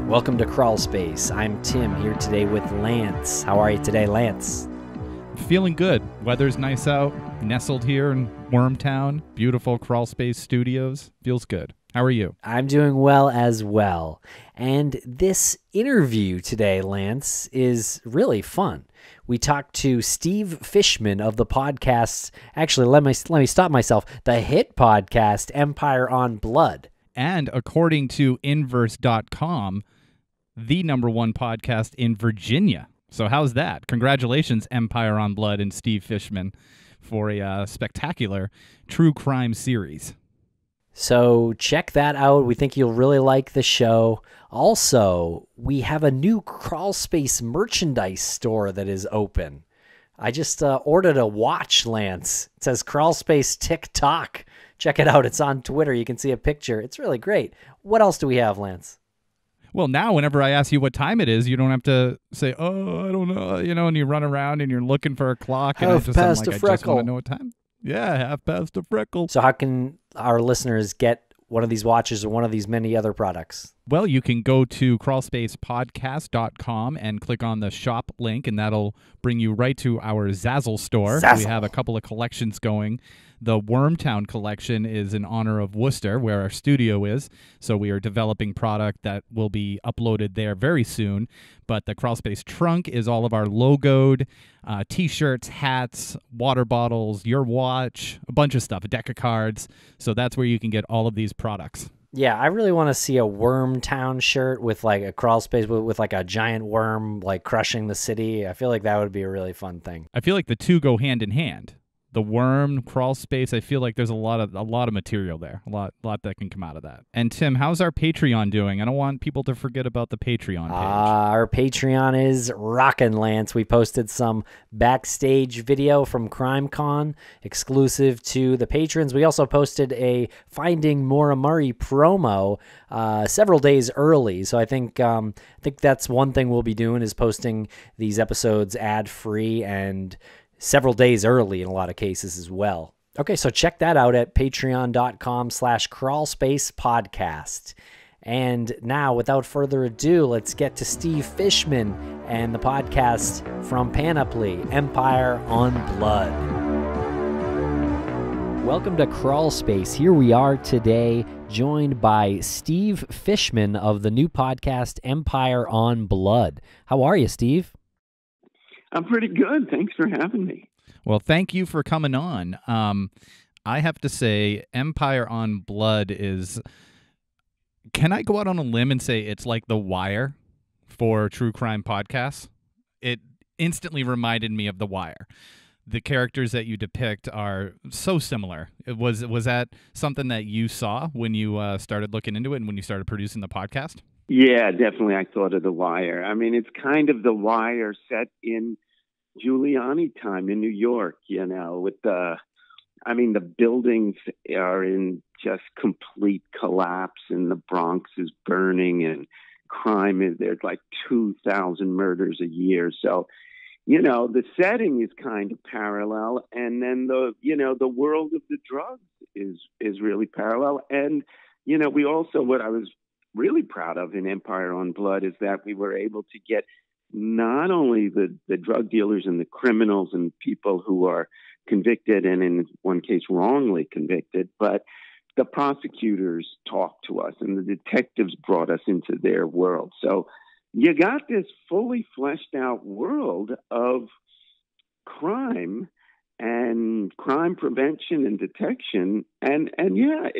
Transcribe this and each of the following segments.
Welcome to Crawlspace. I'm Tim here today with Lance. How are you today, Lance? Feeling good. Weather's nice out. Nestled here in Wormtown. Beautiful Crawlspace studios. Feels good. How are you? I'm doing well as well. And this interview today, Lance, is really fun. We talked to Steve Fishman of the podcast. Actually, let me stop myself. The hit podcast Empire on Blood. And according to Inverse.com, the #1 podcast in Virginia. So how's that? Congratulations, Empire on Blood and Steve Fishman, for a spectacular true crime series. So check that out. We think you'll really like the show. Also, we have a new Crawlspace merchandise store that is open. I just ordered a watch, Lance. It says Crawlspace TikTok. Check it out. It's on Twitter. You can see a picture. It's really great. What else do we have, Lance? Well, now whenever I ask you what time it is, you don't have to say, oh, I don't know, and you run around and you're looking for a clock. And Half past a freckle. I just want to know what time. Yeah, half past a freckle. So how can our listeners get one of these watches or one of these many other products? Well, you can go to crawlspacepodcast.com and click on the shop link, and that'll bring you right to our Zazzle store. Zazzle. We have a couple of collections going. The Wormtown collection is in honor of Worcester, where our studio is. So we are developing product that will be uploaded there very soon. But the Crawlspace trunk is all of our logoed T-shirts, hats, water bottles, your watch, a bunch of stuff, a deck of cards. So that's where you can get all of these products. Yeah, I really want to see a Wormtown shirt with like a Crawlspace with like a giant worm like crushing the city. I feel like that would be a really fun thing. I feel like the two go hand in hand. The worm, Crawlspace, I feel like there's a lot of material there, a lot that can come out of that. And Tim, how's our Patreon doing? I don't want people to forget about the Patreon page. Our Patreon is rockin', Lance. We posted some backstage video from CrimeCon exclusive to the patrons. We also posted a Finding Maura promo several days early. So I think that's one thing we'll be doing is posting these episodes ad-free and several days early in a lot of cases as well. Okay, so check that out at patreon.com/crawlspacepodcast. And now, without further ado, let's get to Steve Fishman and the podcast from Panoply, Empire on Blood. Welcome to Crawlspace. Here we are today, joined by Steve Fishman of the new podcast, Empire on Blood. How are you, Steve? I'm pretty good. Thanks for having me. Well, thank you for coming on. I have to say, Empire on Blood is... Can I go out on a limb and say it's like The Wire for true crime podcasts? It instantly reminded me of The Wire. The characters that you depict are so similar. Was that something that you saw when you started looking into it and when you started producing the podcast? Yeah, definitely. I thought of The Wire. I mean, it's kind of The Wire set in Giuliani time in New York, with the buildings are in just complete collapse and the Bronx is burning and crime is, there's like 2,000 murders a year. So, the setting is kind of parallel. And then the world of the drugs is really parallel. And, we also, what I was really proud of in Empire on Blood is that we were able to get not only the drug dealers and the criminals and people who are convicted and in one case wrongly convicted, but the prosecutors talked to us and the detectives brought us into their world. So you got this fully fleshed out world of crime and crime prevention and detection. And yeah,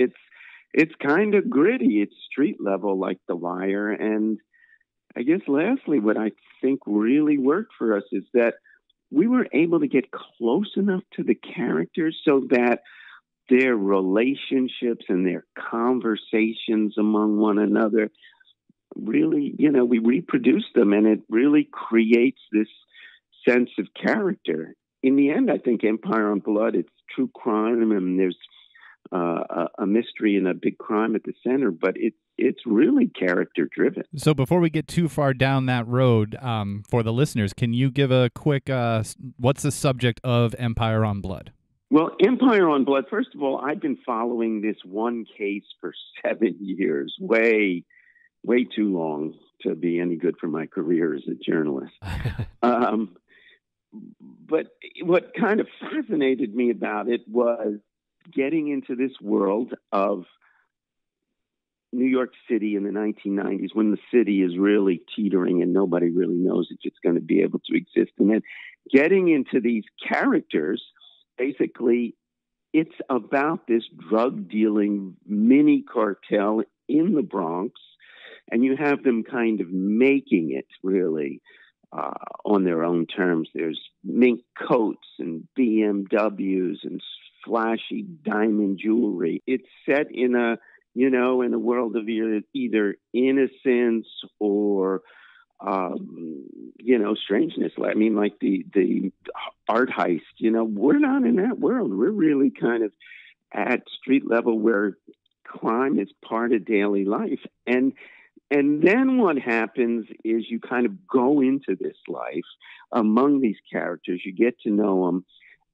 it's kind of gritty. It's street level like The Wire. And I guess lastly, what I think really worked for us is that we were able to get close enough to the characters so that their relationships and their conversations among one another really, we reproduce them and it really creates this sense of character. In the end, I think Empire on Blood, it's true crime and there's a mystery and a big crime at the center, but it's really character driven. So before we get too far down that road, for the listeners, can you give a quick, what's the subject of Empire on Blood? Well, Empire on Blood, first of all, I've been following this one case for 7 years, way too long to be any good for my career as a journalist. But what kind of fascinated me about it was getting into this world of New York City in the 1990s, when the city is really teetering and nobody really knows if it's going to be able to exist. And then getting into these characters, basically, it's about this drug dealing mini cartel in the Bronx, and you have them kind of making it really on their own terms. There's mink coats and BMWs and flashy diamond jewelry. It's set in a world of either innocence or strangeness. I mean, like the art heist, we're not in that world. We're really kind of at street level where crime is part of daily life. And then what happens is you kind of go into this life among these characters, you get to know them,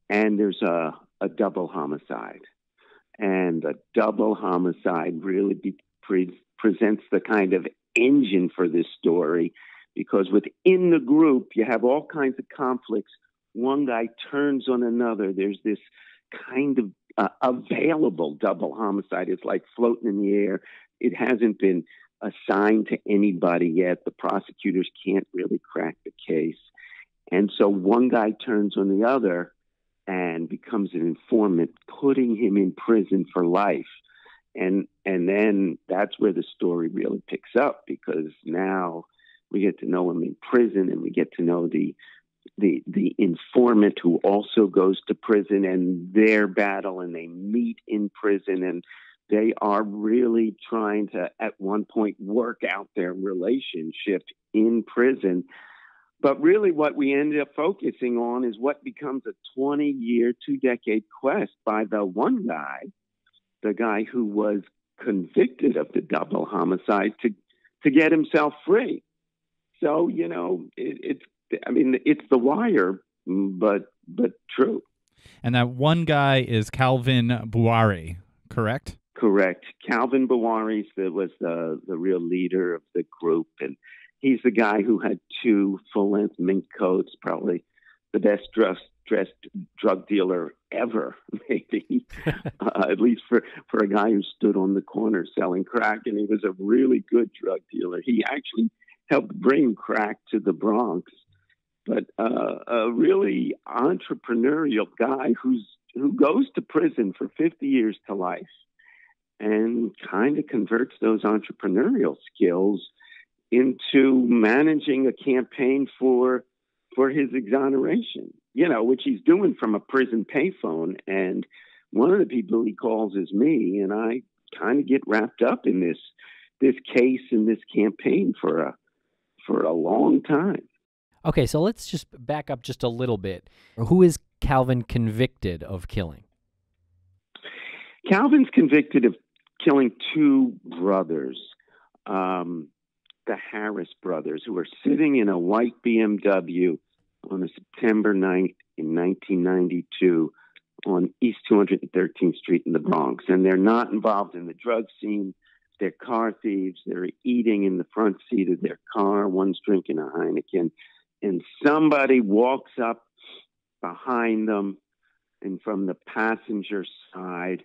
and there's a double homicide. And a double homicide really presents the kind of engine for this story, because within the group, you have all kinds of conflicts. One guy turns on another. There's this kind of available double homicide. It's like floating in the air. It hasn't been assigned to anybody yet. The prosecutors can't really crack the case. And so one guy turns on the other and becomes an informant, putting him in prison for life. And then that's where the story really picks up, because now we get to know him in prison, and we get to know the informant who also goes to prison, and their battle, and they meet in prison, and they are really trying to, at one point, work out their relationship in prison. But really what we ended up focusing on is what becomes a 20-year, 2-decade quest by the one guy, the guy who was convicted of the double homicide, to get himself free. So, it's The Wire, but true. And that one guy is Calvin Buari, correct? Correct. Calvin Buari was the real leader of the group, and he's the guy who had 2 full-length mink coats, probably the best dressed drug dealer ever, maybe, at least for a guy who stood on the corner selling crack. And he was a really good drug dealer. He actually helped bring crack to the Bronx, but a really entrepreneurial guy who goes to prison for 50 years to life and kind of converts those entrepreneurial skills into managing a campaign for his exoneration, which he's doing from a prison payphone. And one of the people he calls is me, and I kind of get wrapped up in this case and this campaign for a long time. Okay, so let's just back up just a little bit. Who is Calvin convicted of killing? Calvin's convicted of killing 2 brothers, the Harris brothers, who were sitting in a white BMW on a September 9th in 1992 on East 213th Street in the Bronx. And they're not involved in the drug scene. They're car thieves. They're eating in the front seat of their car. One's drinking a Heineken. And somebody walks up behind them, and from the passenger side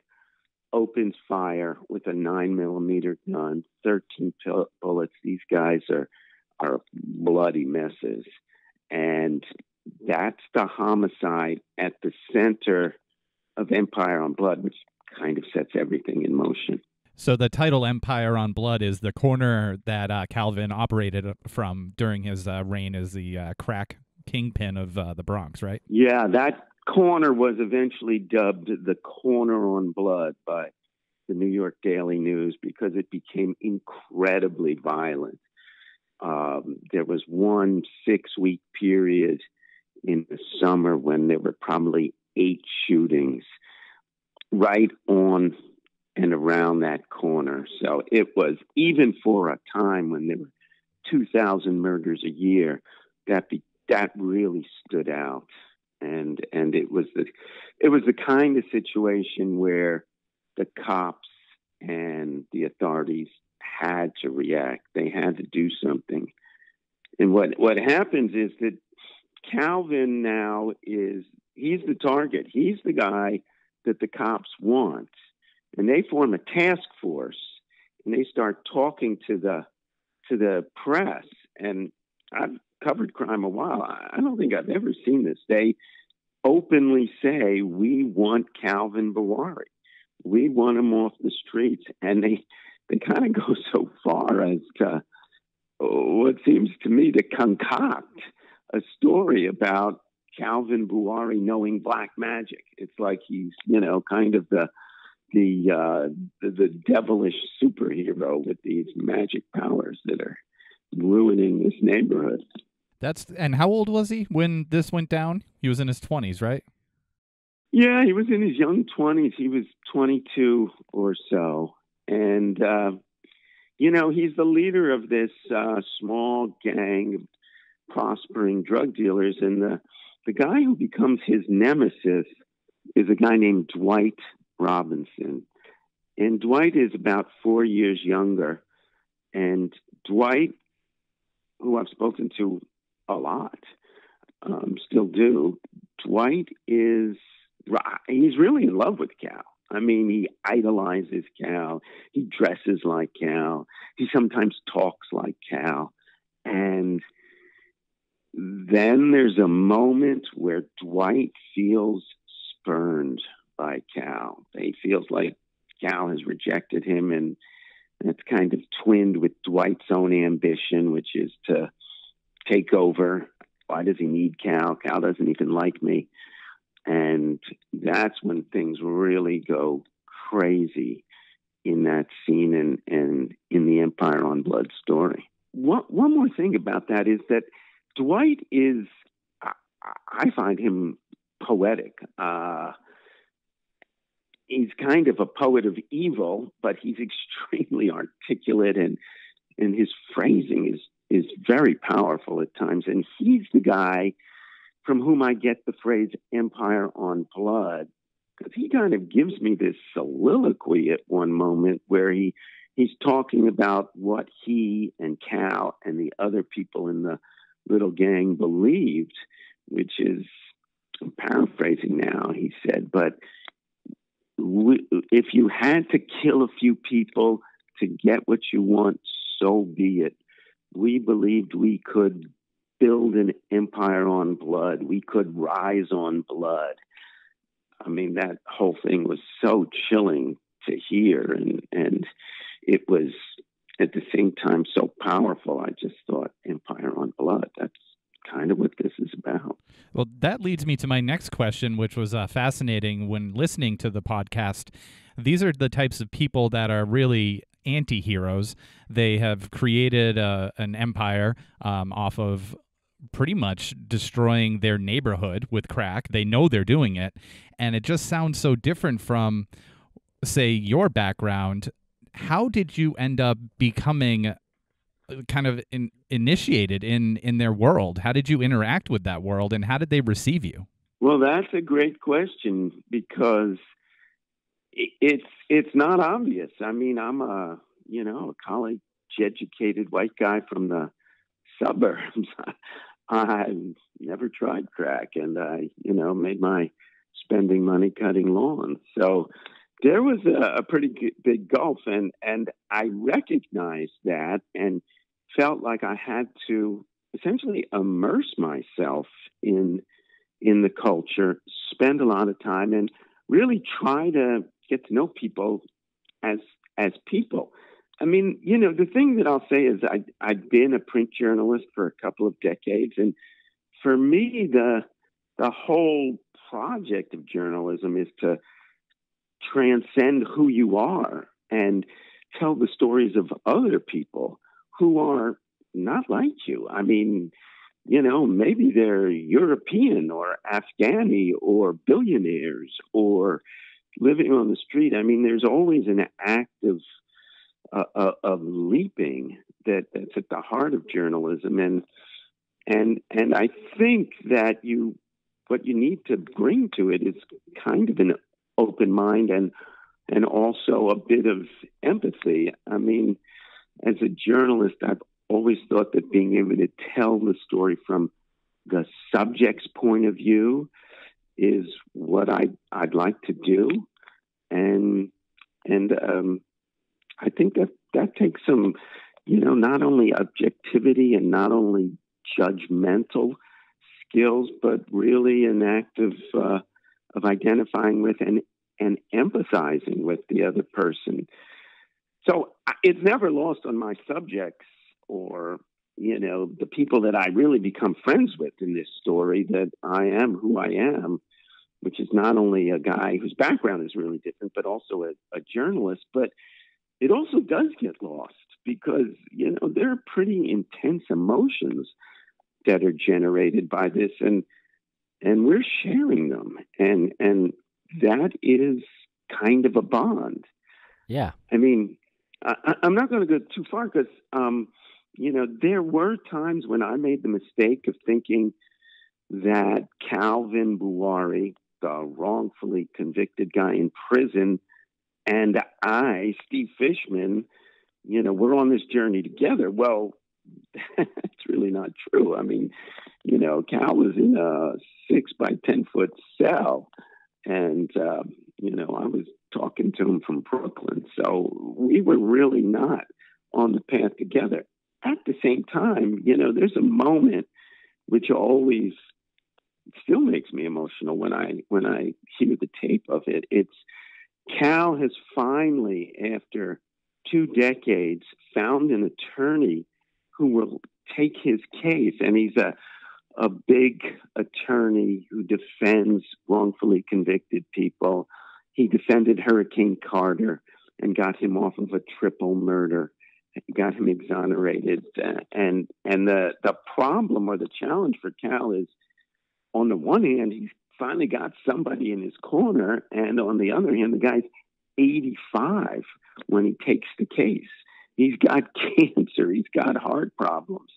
opens fire with a 9mm gun, 13 bullets. These guys are bloody messes. And that's the homicide at the center of Empire on Blood, which kind of sets everything in motion. So the title Empire on Blood is the corner that Calvin operated from during his reign as the crack kingpin of the Bronx, right? Yeah, that corner was eventually dubbed the Corner on Blood by the New York Daily News because it became incredibly violent. There was one 6-week period in the summer when there were probably 8 shootings right on and around that corner. So it was, even for a time when there were 2,000 murders a year, that really stood out. And it was the kind of situation where the cops and the authorities had to react. They had to do something. And what happens is that Calvin now he's the target. He's the guy that the cops want. And they form a task force and they start talking to the press. And I've covered crime a while. I don't think I've ever seen this. They openly say, we want Calvin Bawari. We want him off the streets. And they kind of go so far as to what seems to me to concoct a story about Calvin Bawari knowing black magic. It's like he's, kind of the devilish superhero with these magic powers that are ruining this neighborhood. And how old was he when this went down? He was in his 20s, right? Yeah, he was in his young 20s. He was 22 or so. And, he's the leader of this small gang of prospering drug dealers. And the guy who becomes his nemesis is a guy named Dwight Robinson. And Dwight is about 4 years younger. And Dwight, who I've spoken to a lot, still do, Dwight he's really in love with Cal. I mean, he idolizes Cal. He dresses like Cal. He sometimes talks like Cal. And then there's a moment where Dwight feels spurned by Cal. He feels like Cal has rejected him, and it's kind of twinned with Dwight's own ambition, which is to take over. Why does he need Cal? Cal doesn't even like me. And that's when things really go crazy in that scene and in the Empire on Blood story. One more thing about that is that Dwight is, I find him poetic. He's kind of a poet of evil, but he's extremely articulate, and his phrasing is very powerful at times. And he's the guy from whom I get the phrase Empire on Blood, because he kind of gives me this soliloquy at one moment where he's talking about what he and Cal and the other people in the little gang believed, which is, I'm paraphrasing now, he said, but if you had to kill a few people to get what you want, so be it. We believed we could build an empire on blood. We could rise on blood. I mean, that whole thing was so chilling to hear, and it was at the same time so powerful. I just thought, Empire on Blood, that's kind of what this is about. Well, that leads me to my next question, which was fascinating when listening to the podcast. These are the types of people that are really anti-heroes. They have created an empire off of pretty much destroying their neighborhood with crack. They know they're doing it, and it just sounds so different from, say, your background. How did you end up becoming kind of initiated in their world? How did you interact with that world, and how did they receive you? Well, that's a great question, because it's not obvious. I mean, I'm a college-educated white guy from the suburbs. I've never tried crack, and I, made my spending money cutting lawns. So there was a pretty big gulf, and I recognized that and felt like I had to essentially immerse myself in the culture, spend a lot of time, and really try to get to know people as people. I mean, the thing that I'll say is I've been a print journalist for a couple of decades, and for me, the whole project of journalism is to transcend who you are and tell the stories of other people who are not like you. I mean, maybe they're European or Afghani or billionaires or living on the street. I mean, there's always an act of leaping that's at the heart of journalism, and I think that what you need to bring to it is kind of an open mind and also a bit of empathy. I mean, as a journalist, I've always thought that being able to tell the story from the subject's point of view is what I'd like to do. And I think that takes some, not only objectivity and not only judgmental skills, but really an act of identifying with and empathizing with the other person. So it's never lost on my subjects or, the people that I really become friends with in this story that I am who I am, which is not only a guy whose background is really different, but also a journalist. But it also does get lost because, there are pretty intense emotions that are generated by this, and we're sharing them. And that is kind of a bond. Yeah. I mean, I'm not going to go too far because, there were times when I made the mistake of thinking that Calvin Buari, the wrongfully convicted guy in prison, and I, Steve Fishman, we're on this journey together. Well, that's really not true. I mean, Cal was in a 6 by 10 foot cell, and I was talking to him from Brooklyn, so we were really not on the path together. At the same time, there's a moment which always still makes me emotional when I hear the tape of it. It's Cal has finally, after 2 decades, found an attorney who will take his case, and he's a big attorney who defends wrongfully convicted people. He defended Hurricane Carter and got him off of a triple murder, got him exonerated. And the problem or the challenge for Cal is, on the one hand, he's finally got somebody in his corner, and on the other hand, the guy's 85 when he takes the case. He's got cancer. He's got heart problems.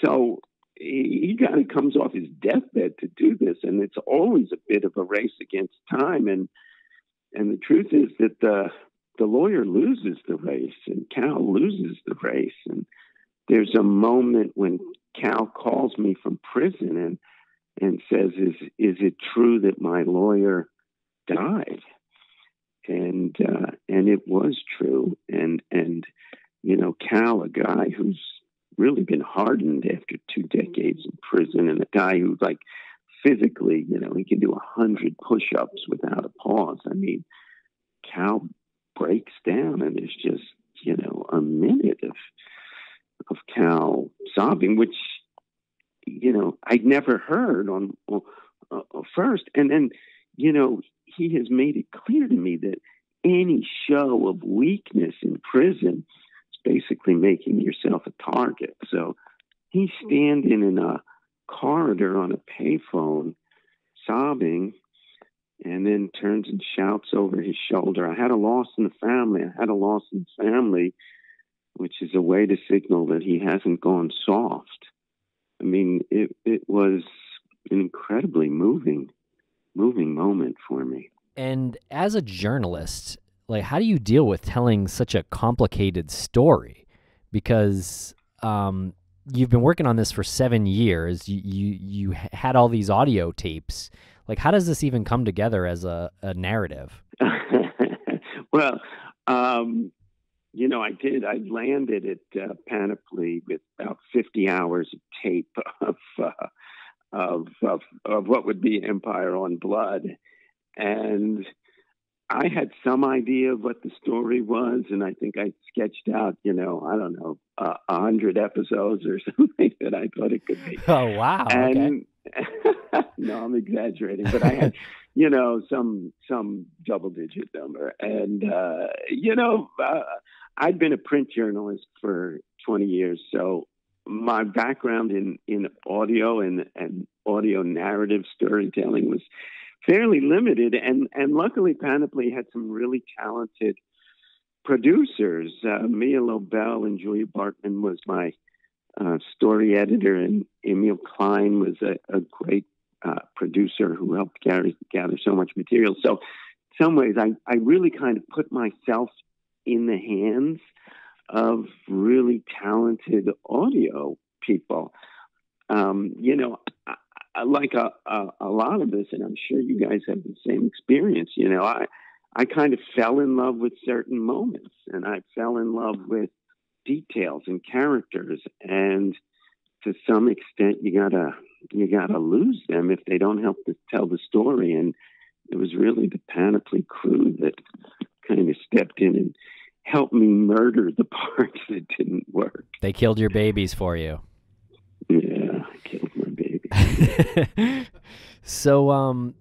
So he kind of comes off his deathbed to do this, and it's always a bit of a race against time. And the truth is that the lawyer loses the race, and Cal loses the race. And there's a moment when Cal calls me from prison and says, "Is it true that my lawyer died?" And it was true. And Cal, a guy who's really been hardened after 2 decades in prison, and a guy who's like physically, he can do 100 push-ups without a pause. I mean, Cal breaks down, and there's just, a minute of Cal sobbing, which, I'd never heard on first. And then, he has made it clear to me that any show of weakness in prison is basically making yourself a target. So he's standing in a corridor on a payphone, sobbing, and then turns and shouts over his shoulder, "I had a loss in the family. I had a loss in the family," which is a way to signal that he hasn't gone soft. I mean, it was an incredibly moving moment for me. And as a journalist, like, how do you deal with telling such a complicated story? Because you've been working on this for 7 years. You had all these audio tapes. Like, how does this even come together as a narrative? Well, I did. I landed at Panoply with about 50 hours of tape of what would be Empire on Blood. And I had some idea of what the story was, and I think I sketched out, 100 episodes or something that I thought it could be. Oh, wow. And no, I'm exaggerating, but I had, some double-digit number. And, I'd been a print journalist for 20 years, so my background in audio and audio narrative storytelling was fairly limited, and luckily Panoply had some really talented producers. Mia Lobel and Julia Bartman was my story editor, and Emil Klein was a great producer who helped gather so much material. So in some ways, I really kind of put myself in the hands of really talented audio people. You know, like a lot of us, and I'm sure you guys have the same experience. You know, I kind of fell in love with certain moments, and I fell in love with details and characters, and to some extent, you gotta lose them if they don't help to tell the story. And it was really the Panoply crew that kind of stepped in and helped me murder the parts that didn't work. They killed your babies for you. Yeah, I killed my baby. So,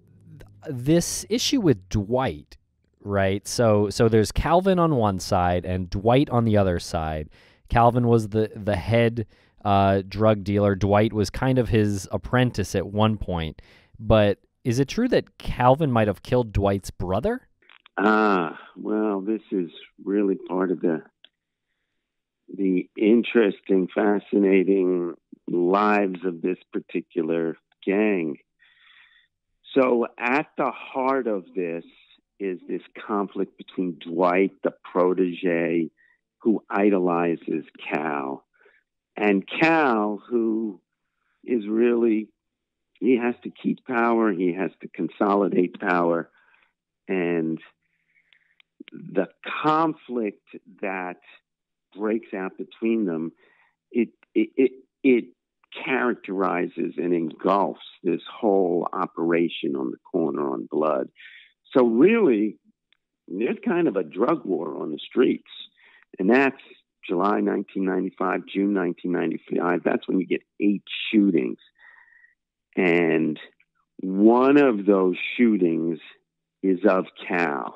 this issue with Dwight, right? So there's Calvin on one side and Dwight on the other side. Calvin was the head drug dealer. Dwight was kind of his apprentice at one point. But is it true that Calvin might have killed Dwight's brother? Well, this is really part of the interesting, fascinating lives of this particular gang. So at the heart of this is this conflict between Dwight, the protege, who idolizes Cal, and Cal, who is really, he has to keep power, he has to consolidate power, and the conflict that breaks out between them, it characterizes and engulfs this whole operation on the corner on Blood. So really, there's kind of a drug war on the streets, and that's July 1995, June 1995. That's when you get 8 shootings, and one of those shootings is of Cal.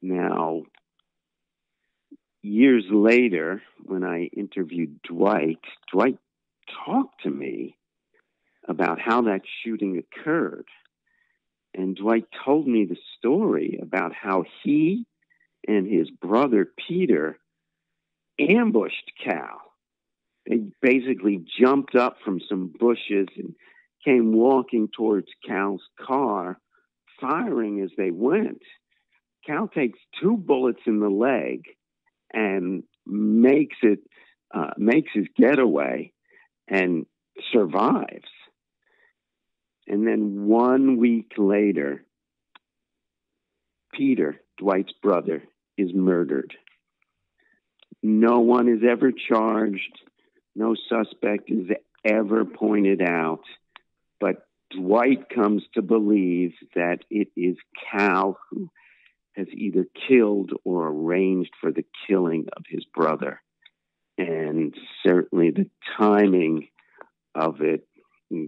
Now, years later, when I interviewed Dwight talked to me about how that shooting occurred. And Dwight told me the story about how he and his brother Peter ambushed Cal. They basically jumped up from some bushes and came walking towards Cal's car, firing as they went. Cal takes 2 bullets in the leg and makes his getaway and survives. And then 1 week later, Peter, Dwight's brother, is murdered. No one is ever charged. No suspect is ever pointed out. But Dwight comes to believe that it is Cal who has either killed or arranged for the killing of his brother. And certainly the timing of it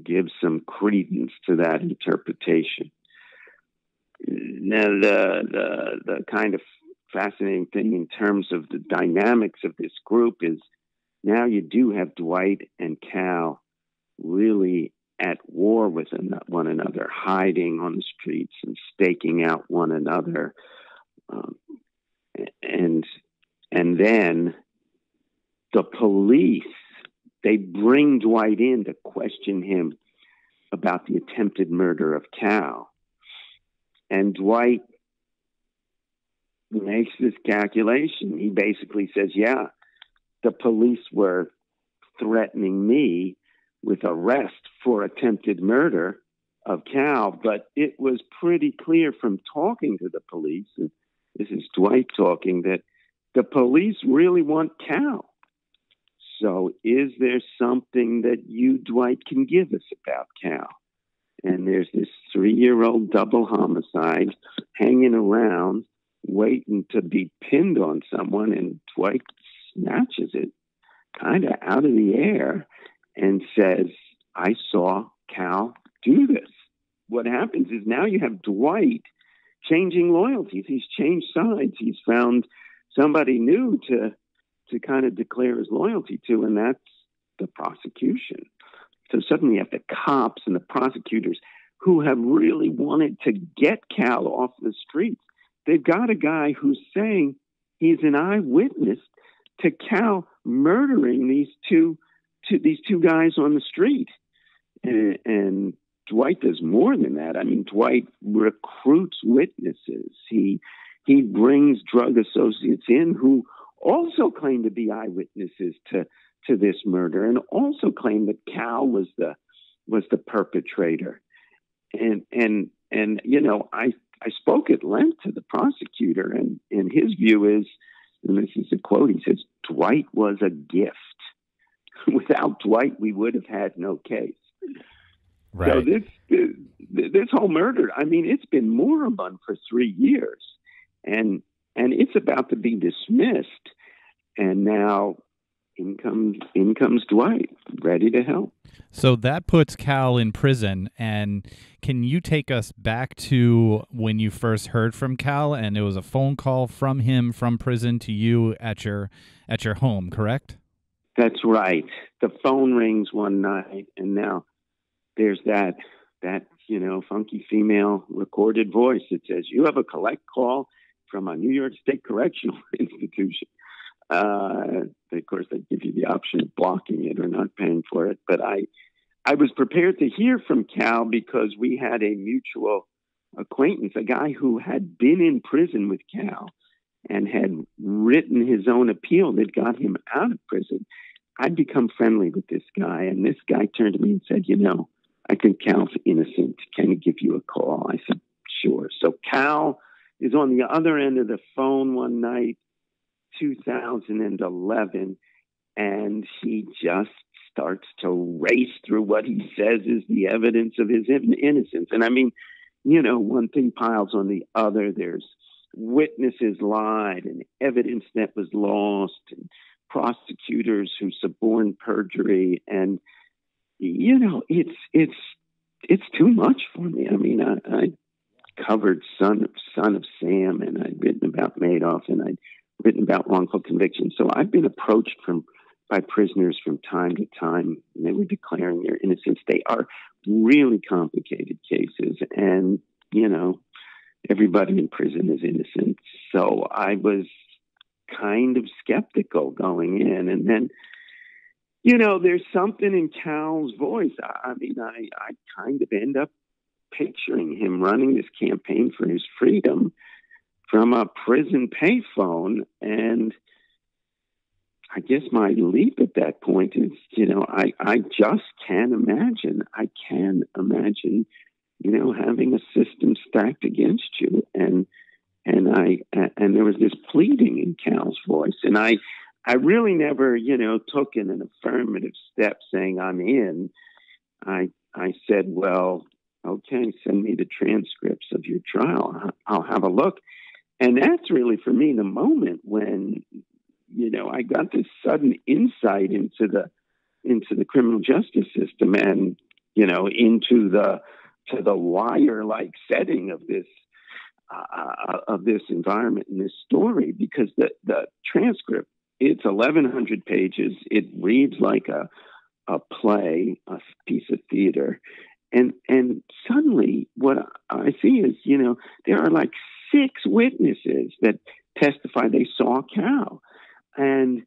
gives some credence to that interpretation. Now, the kind of fascinating thing in terms of the dynamics of this group is now you do have Dwight and Cal really at war with one another, hiding on the streets and staking out one another. And then the police, they bring Dwight in to question him about the attempted murder of Cal. And Dwight makes this calculation. He basically says, yeah, the police were threatening me with arrest for attempted murder of Cal, but it was pretty clear from talking to the police, and this is Dwight talking, that the police really want Cal. So is there something that you, Dwight, can give us about Cal? And there's this 3-year-old double homicide hanging around, waiting to be pinned on someone, and Dwight snatches it kind of out of the air and says, I saw Cal do this. What happens is now you have Dwight changing loyalties. He's changed sides. He's found somebody new to kind of declare his loyalty to, and that's the prosecution. So suddenly you have the cops and the prosecutors who have really wanted to get Cal off the streets. They've got a guy who's saying he's an eyewitness to Cal murdering these two guys on the street. And Dwight does more than that. I mean, Dwight recruits witnesses. He brings drug associates in who also claimed to be eyewitnesses to this murder, and also claimed that Cal was the perpetrator. And I spoke at length to the prosecutor, and his view is, and this is a quote, he says, Dwight was a gift. Without Dwight, we would have had no case. Right. So this whole murder, I mean, it's been moribund for 3 years, and it's about to be dismissed. And now in comes Dwight, ready to help. So that puts Cal in prison. And can you take us back to when you first heard from Cal, and it was a phone call from him from prison to you at your home, correct? That's right. The phone rings one night, and now there's that funky female recorded voice that says, "You have a collect call from a New York State Correctional Institution." Of course, they give you the option of blocking it or not paying for it. But I was prepared to hear from Cal because we had a mutual acquaintance, a guy who had been in prison with Cal and had written his own appeal that got him out of prison. I'd become friendly with this guy, and this guy turned to me and said, I think Cal's innocent. Can he give you a call? I said, sure. So Cal is on the other end of the phone one night, 2011, and he just starts to race through what he says is the evidence of his innocence. And I mean, one thing piles on the other. There's witnesses lied and evidence that was lost and prosecutors who suborned perjury. And, it's too much for me. I mean, I covered Son of Sam, and I'd written about Madoff, and I'd written about wrongful conviction. So I've been approached by prisoners from time to time, and they were declaring their innocence. They are really complicated cases, and, everybody in prison is innocent. So I was kind of skeptical going in. And then, there's something in Cal's voice. I mean, I kind of end up picturing him running this campaign for his freedom from a prison payphone. And I guess my leap at that point is, I just can't imagine. I can imagine, having a system stacked against you. And there was this pleading in Cal's voice. And I really never, took an affirmative step saying I'm in. I said, well, okay, send me the transcripts of your trial. I'll have a look. And that's really, for me, the moment when, I got this sudden insight into the criminal justice system and, into the wire-like setting of this environment and this story, because the transcript, it's 1,100 pages. It reads like a play, a piece of theater. And suddenly what I see is, there are like 6 witnesses that testify they saw Cal, and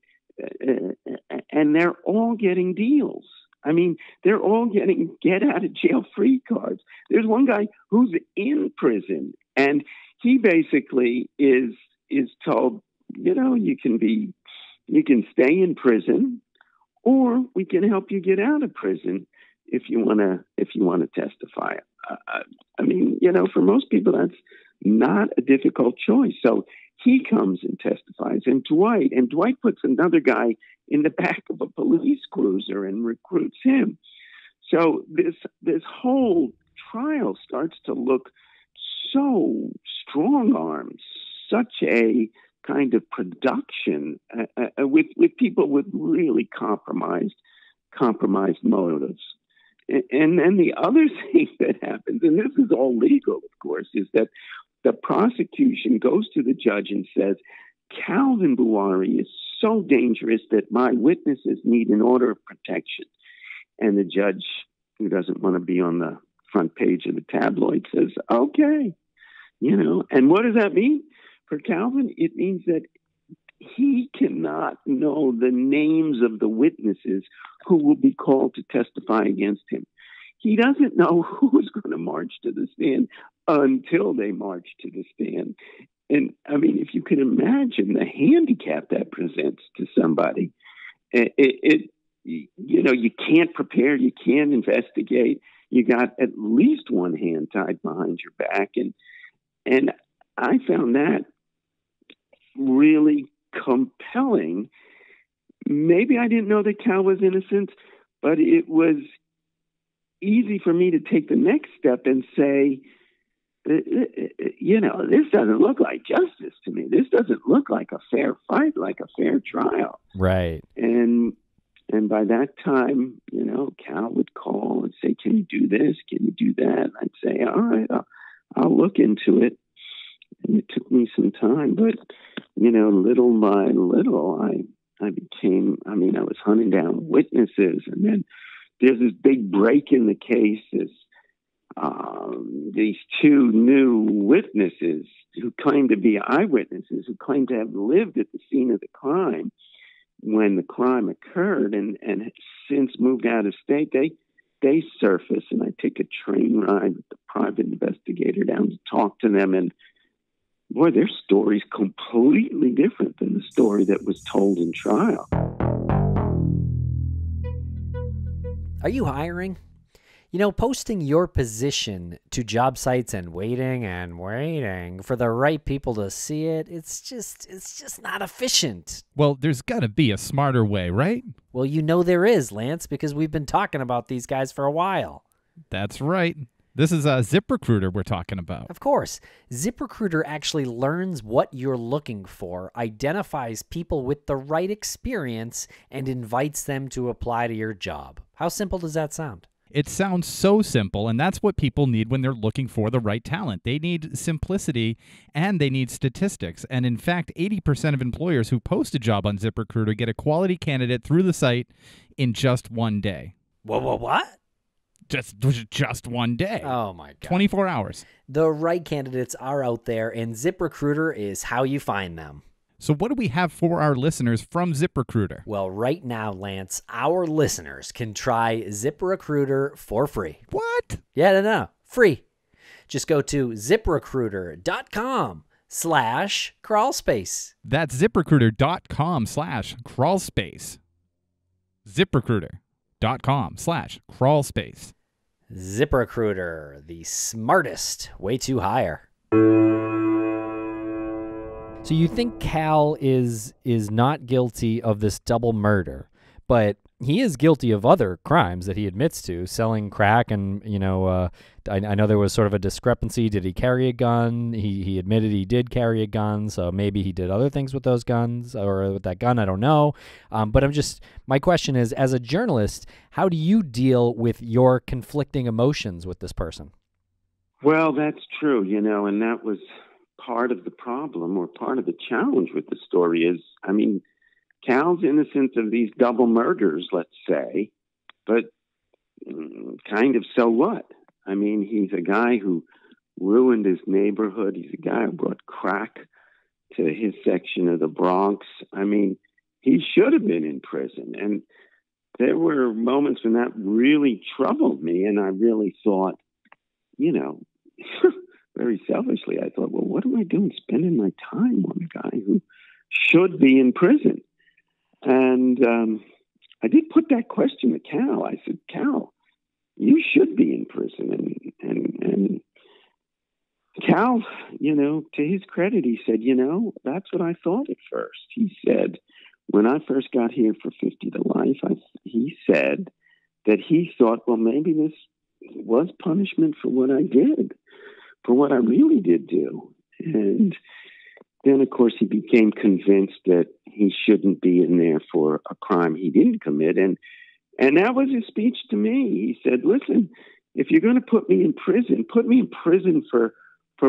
they're all getting deals. I mean, they're all getting get out of jail free cards. There's one guy who's in prison, and he basically is told, you can stay in prison, or we can help you get out of prison if you want to testify. I mean, for most people, that's not a difficult choice. So he comes and testifies, and Dwight puts another guy in the back of a police cruiser and recruits him. So this whole trial starts to look so strong-armed, such a kind of production with people with really compromised motives. And then the other thing that happens, and this is all legal, of course, is that the prosecution goes to the judge and says, Calvin Buari is so dangerous that my witnesses need an order of protection. And the judge, who doesn't want to be on the front page of the tabloid, says, okay, and what does that mean for Calvin? It means that he cannot know the names of the witnesses who will be called to testify against him. He doesn't know who's going to march to the stand until they march to the stand. And I mean, if you can imagine the handicap that presents to somebody, you can't prepare, you can't investigate. You got at least one hand tied behind your back, and I found that really compelling. Maybe I didn't know that Cal was innocent, but it was easy for me to take the next step and say, this doesn't look like justice to me. This doesn't look like a fair fight, like a fair trial. Right. And by that time, Cal would call and say, "Can you do this? Can you do that?" And I'd say, "All right, I'll look into it." And it took me some time, but little by little, I became. I mean, I was hunting down witnesses, and then there's this big break in the case. These two new witnesses who claimed to be eyewitnesses, who claimed to have lived at the scene of the crime when the crime occurred, and since moved out of state. They surfaced, and I took a train ride with the private investigator down to talk to them, and boy, their story's completely different than the story that was told in trial. Are you hiring? Posting your position to job sites and waiting for the right people to see it, it's just not efficient. Well, there's got to be a smarter way, right? Well, there is, Lance, because we've been talking about these guys for a while. That's right. This is a ZipRecruiter we're talking about. Of course. ZipRecruiter actually learns what you're looking for, identifies people with the right experience, and invites them to apply to your job. How simple does that sound? It sounds so simple, and that's what people need when they're looking for the right talent. They need simplicity, and they need statistics. And in fact, 80% of employers who post a job on ZipRecruiter get a quality candidate through the site in just one day. What? Just one day. Oh, my God. 24 hours. The right candidates are out there, and ZipRecruiter is how you find them. So what do we have for our listeners from ZipRecruiter? Well, right now, Lance, our listeners can try ZipRecruiter for free. What? Yeah, no, free. Just go to ZipRecruiter.com/crawlspace. That's ZipRecruiter.com/crawlspace. ZipRecruiter.com/crawlspace. ZipRecruiter, the smartest way to hire. So you think Cal is not guilty of this double murder, but he is guilty of other crimes that he admits to, selling crack, and I know there was sort of a discrepancy. Did he carry a gun? He admitted he did carry a gun, so maybe he did other things with those guns or with that gun. I don't know. But my question is, as a journalist, how do you deal with your conflicting emotions with this person? Well, that's true, and that was part of the problem, or part of the challenge with the story is, I mean, Cal's innocent of these double murders, let's say, but kind of so what? I mean, he's a guy who ruined his neighborhood. He's a guy who brought crack to his section of the Bronx. I mean, he should have been in prison. And there were moments when that really troubled me, and I really thought, very selfishly, I thought, well, what am I doing spending my time on a guy who should be in prison? And I did put that question to Cal. I said, Cal, you should be in prison. And Cal, to his credit, he said, that's what I thought at first. He said, when I first got here for 50 to Life, he said that he thought, well, maybe this was punishment for what I did, for what I really did do. And then, of course, he became convinced that he shouldn't be in there for a crime he didn't commit. And that was his speech to me. He said, listen, if you're going to put me in prison for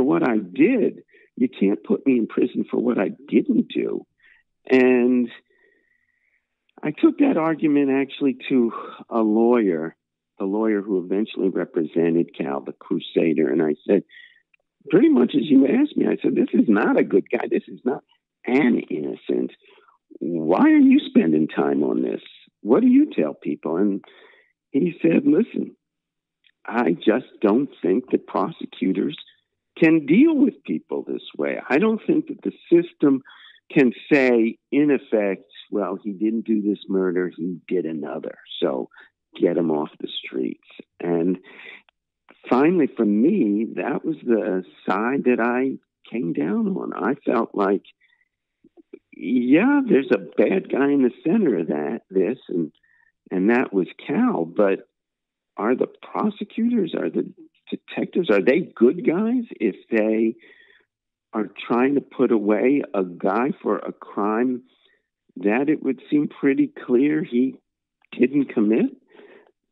what I did. You can't put me in prison for what I didn't do. And I took that argument actually to a lawyer who eventually represented Cal, the Crusader. And I said, pretty much as you asked me, I said, this is not a good guy. This is not an innocent. Why are you spending time on this? What do you tell people? And he said, listen, I just don't think that prosecutors can deal with people this way. I don't think that the system can say, in effect, well, he didn't do this murder, he did another, so get him off the streets. And finally, for me, that was the side that I came down on. I felt like, yeah, there's a bad guy in the center of this, and that was Cal, but are the prosecutors, are the detectives, are they good guys if they are trying to put away a guy for a crime that it would seem pretty clear he didn't commit?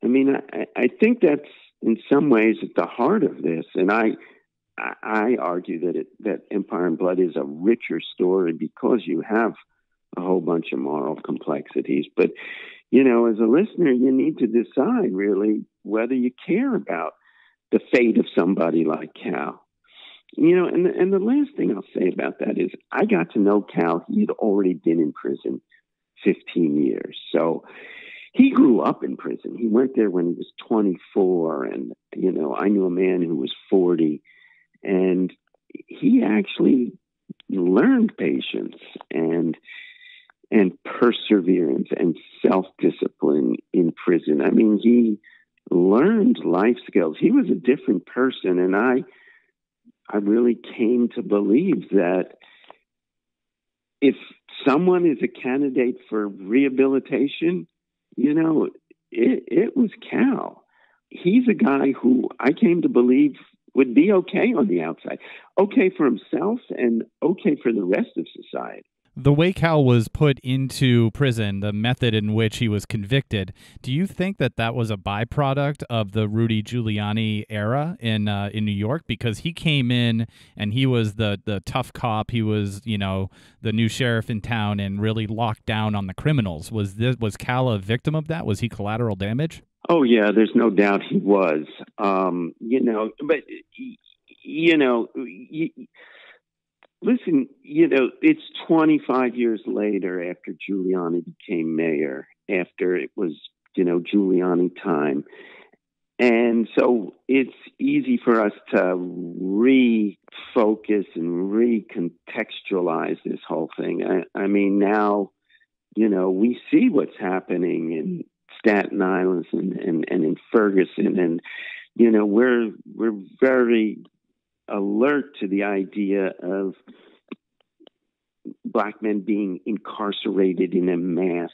I mean, I think that's in some ways at the heart of this, and I argue that Empire and Blood is a richer story because you have a whole bunch of moral complexities. But, you know, as a listener, you need to decide really whether you care about the fate of somebody like Cal. You know, and the last thing I'll say about that is I got to know Cal. He had already been in prison 15 years. So he grew up in prison. He went there when he was 24. And, you know, I knew a man who was 40. And he actually learned patience and perseverance and self-discipline in prison. I mean, he learned life skills. He was a different person. And I really came to believe that if someone is a candidate for rehabilitation, you know, it was Cal. He's a guy who I came to believe would be okay on the outside, okay for himself and okay for the rest of society. The way Cal was put into prison, the method in which he was convicted, do you think that was a byproduct of the Rudy Giuliani era in New York? Because he came in and he was the tough cop. He was, you know, the new sheriff in town and really locked down on the criminals. Was Cal a victim of that? Was he collateral damage? Oh, yeah, there's no doubt he was. You know, but, you know, listen, you know, it's 25 years later after Giuliani became mayor, after it was, you know, Giuliani time. And so it's easy for us to refocus and recontextualize this whole thing. I mean, now, you know, we see what's happening in Staten Island and in Ferguson. And, you know, we're very alert to the idea of Black men being incarcerated in a mass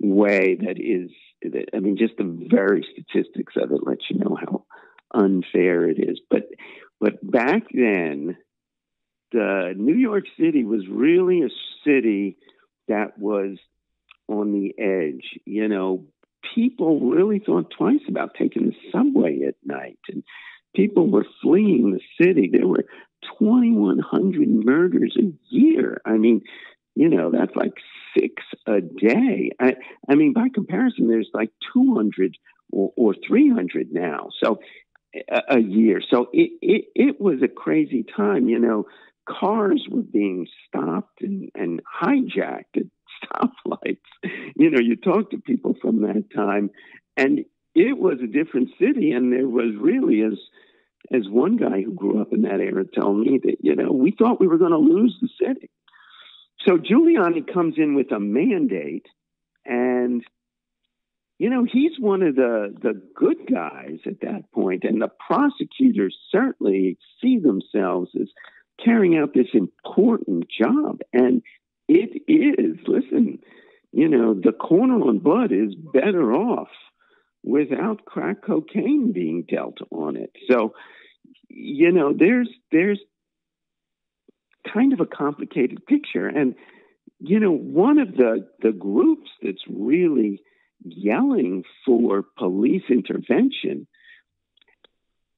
way that is, I mean, just the very statistics of it let you know how unfair it is. But back then, the New York City was really a city that was on the edge. You know, people really thought twice about taking the subway at night, and people were fleeing the city. There were 2,100 murders a year. I mean, you know, that's like 6 a day. I mean, by comparison, there's like 200 or 300 now. So a year. So it was a crazy time. You know, cars were being stopped and hijacked at stoplights. You know, you talk to people from that time, and it was a different city. And there was really, as one guy who grew up in that era told me, that, you know, we thought we were going to lose the city. So Giuliani comes in with a mandate, and, you know, he's one of the good guys at that point. And the prosecutors certainly see themselves as carrying out this important job. And it is, listen, you know, the corner on Blood is better off without crack cocaine being dealt on it. So, you know, there's kind of a complicated picture. And, you know, one of the groups that's really yelling for police intervention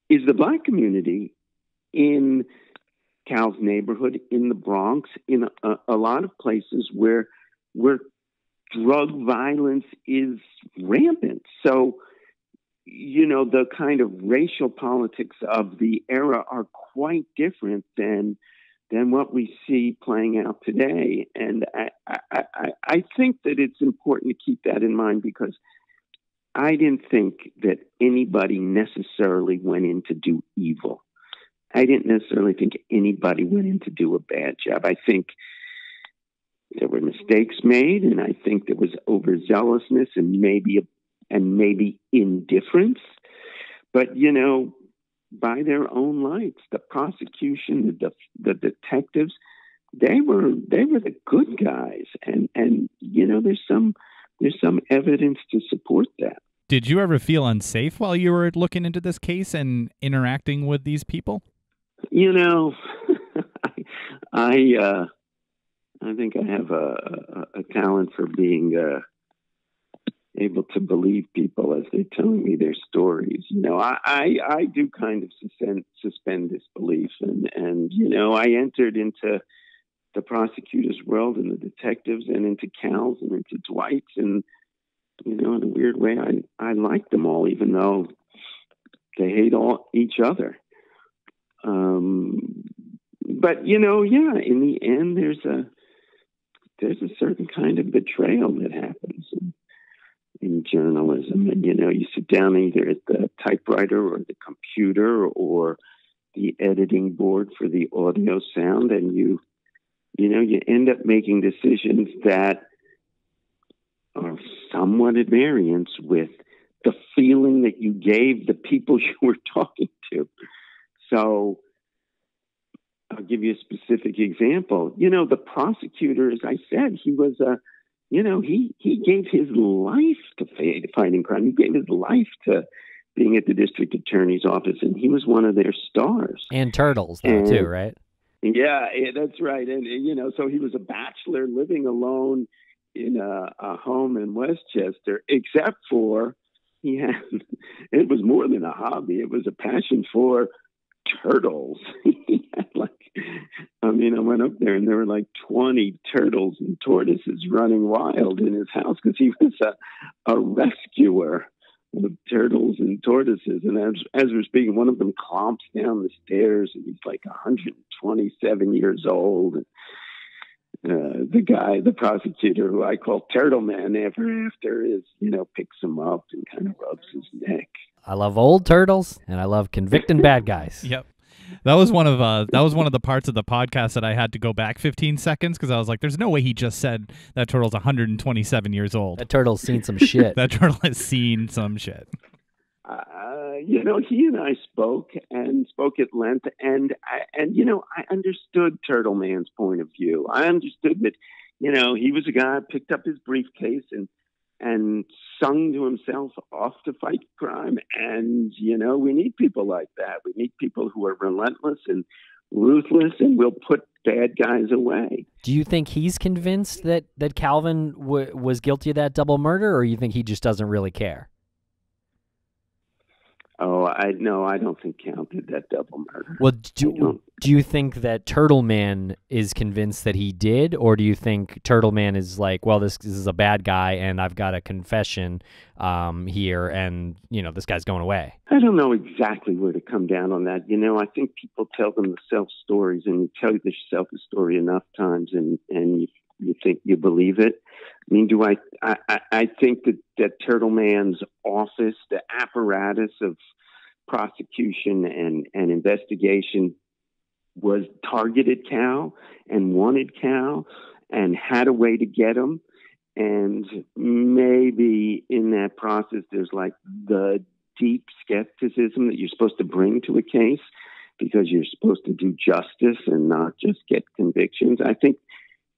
is the Black community in Cal's neighborhood, in the Bronx, in a lot of places where drug violence is rampant. So, you know, the kind of racial politics of the era are quite different than what we see playing out today. And I think that it's important to keep that in mind, because I didn't think that anybody necessarily went in to do evil. I didn't necessarily think anybody went in to do a bad job. I think there were mistakes made, and I think there was overzealousness and maybe indifference. But, you know, by their own lights, the prosecution, the detectives, they were the good guys, and you know, there's some evidence to support that. Did you ever feel unsafe while you were looking into this case and interacting with these people? You know, I think I have a talent for being able to believe people as they're telling me their stories. You know, I do kind of suspend disbelief, and you know, I entered into the prosecutor's world and the detectives and into Cal's and into Dwight's, and you know, in a weird way, I like them all, even though they hate each other. But you know, yeah, in the end, there's a certain kind of betrayal that happens in journalism, and you know, you sit down either at the typewriter or the computer or the editing board for the audio sound, and you end up making decisions that are somewhat at variance with the feeling that you gave the people you were talking to. So I'll give you a specific example. You know, the prosecutor, as I said, he was he gave his life to fighting crime. He gave his life to being at the district attorney's office, and he was one of their stars. And Turtles, though, too, right? Yeah, that's right. And, you know, so he was a bachelor living alone in a home in Westchester, except for it was more than a hobby. It was a passion for turtles. He had I went up there and there were like 20 turtles and tortoises running wild in his house because he was a rescuer of turtles and tortoises. And as we're speaking, one of them clomps down the stairs, and he's like 127 years old. And the prosecutor, who I call Turtle Man ever after, picks him up and kind of rubs his neck. I love old turtles, and I love convicting bad guys. Yep. That was one of the parts of the podcast that I had to go back 15 seconds because I was like, "There's no way he just said that turtle's 127 years old." That turtle's seen some shit. That turtle has seen some shit. He and I spoke at length, and I understood Turtle Man's point of view. I understood that, he was a guy who picked up his briefcase and sung to himself off to fight crime. And, we need people like that. We need people who are relentless and ruthless and will put bad guys away. Do you think he's convinced that Calvin was guilty of that double murder, or you think he just doesn't really care? Oh, I don't think Cal did that double murder. Well, do you think that Turtle Man is convinced that he did, or do you think Turtle Man is like, well, this is a bad guy, and I've got a confession here, and this guy's going away? I don't know exactly where to come down on that. I think people tell themselves stories, and you tell yourself a story enough times, and you think you believe it. I mean, I think that Turtle Man's office, the apparatus of prosecution and investigation, was targeted Cal and wanted Cal and had a way to get him. And maybe in that process, there's like the deep skepticism that you're supposed to bring to a case because you're supposed to do justice and not just get convictions. I think,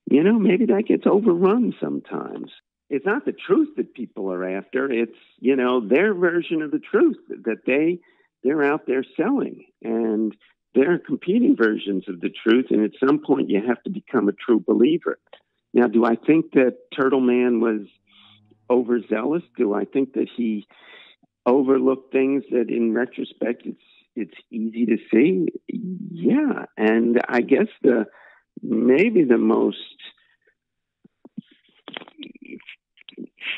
maybe that gets overrun sometimes. It's not the truth that people are after. It's, their version of the truth that they're out there selling. And there are competing versions of the truth. And at some point, you have to become a true believer. Now, do I think that Turtle Man was overzealous? Do I think that he overlooked things that in retrospect, it's easy to see? Yeah. And I guess maybe the most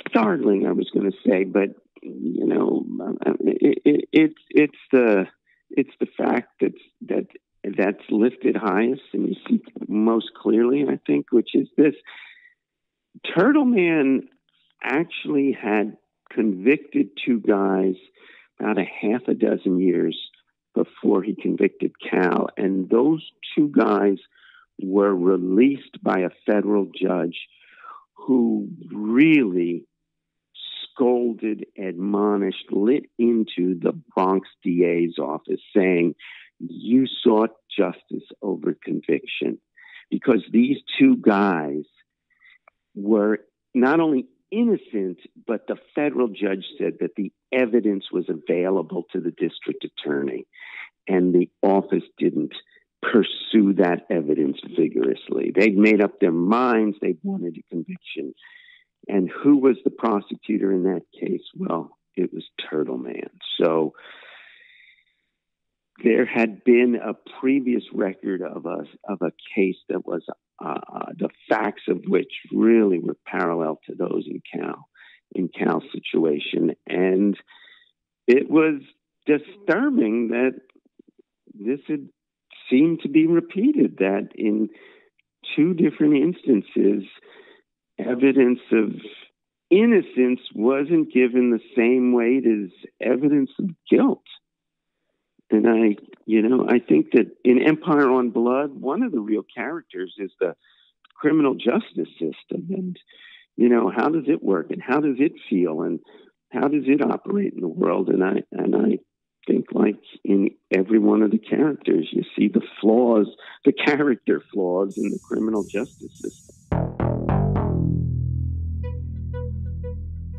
startling, I was going to say, but it's the fact that's listed highest and you see most clearly, I think, which is this: Turtle Man actually had convicted two guys about a half a dozen years before he convicted Cal. And those two guys were released by a federal judge who really scolded, admonished, lit into the Bronx DA's office, saying, you sought justice over conviction, because these two guys were not only innocent, but the federal judge said that the evidence was available to the district attorney, and the office didn't pursue that evidence vigorously. They'd made up their minds. They wanted a conviction. And who was the prosecutor in that case? Well, it was Turtle Man. So there had been a previous record of a case that was the facts of which really were parallel to those in Cal's situation. And it was disturbing that this had seemed to be repeated, that in two different instances, evidence of innocence wasn't given the same weight as evidence of guilt. And I think that in Empire on Blood, one of the real characters is the criminal justice system. And, how does it work, and how does it feel, and how does it operate in the world? And I think, like in every one of the characters, you see the flaws, the character flaws in the criminal justice system.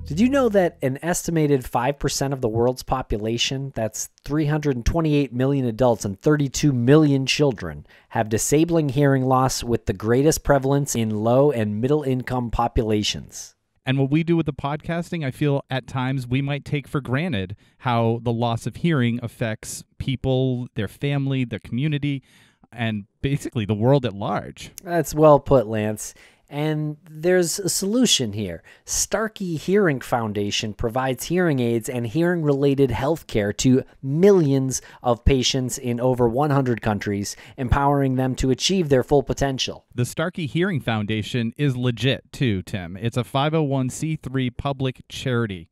Did you know that an estimated 5% of the world's population, that's 328 million adults and 32 million children, have disabling hearing loss, with the greatest prevalence in low and middle income populations? And what we do with the podcasting, I feel at times we might take for granted how the loss of hearing affects people, their family, their community, and basically the world at large. That's well put, Lance. And there's a solution here. Starkey Hearing Foundation provides hearing aids and hearing-related health care to millions of patients in over 100 countries, empowering them to achieve their full potential. The Starkey Hearing Foundation is legit, too, Tim. It's a 501c3 public charity.